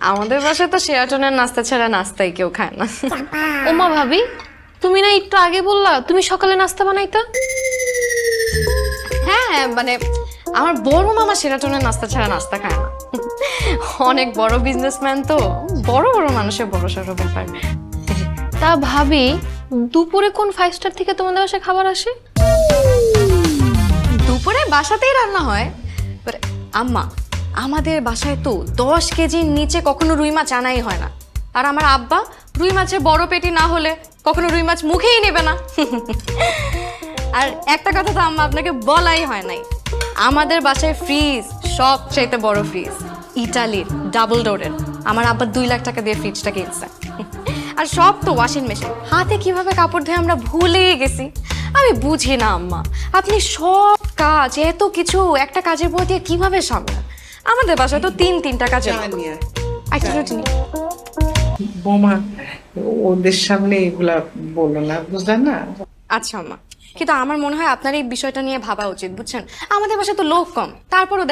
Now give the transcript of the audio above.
আমাদের বাসায় তো শেরাটনের নাস্তা ছাড়া নাস্তাই কেউ খায় না। ওমা ভাবি, তুমি না একটু আগে বললা তুমি সকালে নাস্তা বানাইতা? হ্যাঁ মানে আমার বড় মামা শেরাটনের নাস্তা ছাড়া নাস্তা খায় না। অনেক বড় বিজনেসম্যান তো, বড় বড় মানুষের বড় সড়ো ব্যাপার। তা ভাবি, দুপুরে কোন 5 স্টার থেকে তোমাদের বাসায় খাবার আসে? দুপুরে বাসাতেই রান্না হয়। But আম্মা, আমাদের বাসায় তো 10 কেজির নিচে কখনো রুই মাছ আনাই হয় না। আর আমার আব্বা রুই মাছের বড় পেটি না হলে কখনো রুই মাছ মুখেই নেবে না। আর একটা কথা তো আম্মা আপনাকে বলাই হয় নাই, আমাদের বাসায় ফ্রিজ সবচাইতে বড় ফ্রিজ, ইটালির ডাবল ডোরের। আমার আব্বা 2 লাখ টাকা দিয়ে ফ্রিজটা কিনছে। আর সব তো ওয়াশিং মেশিন, হাতে কিভাবে কাপড় ধুয়ে আমরা ভুলেই গেছি। আমি বুঝি না আম্মা, আপনি সব কাজ এত কিছু একটা কাজের বউ দিয়ে কিভাবে সামলান? আমাদের বাসায় তো 3টা কাজের একটা রুটি। বোমা, ওদের সামনে এগুলা বলো না, বুঝলে না? আচ্ছা আম্মা, কিন্তু আমার মনে হয় আপনার এই বিষয়টা নিয়ে ভাবা উচিত, বুঝছেন? আমাদের বাসায় তো লোক কম, তারপরও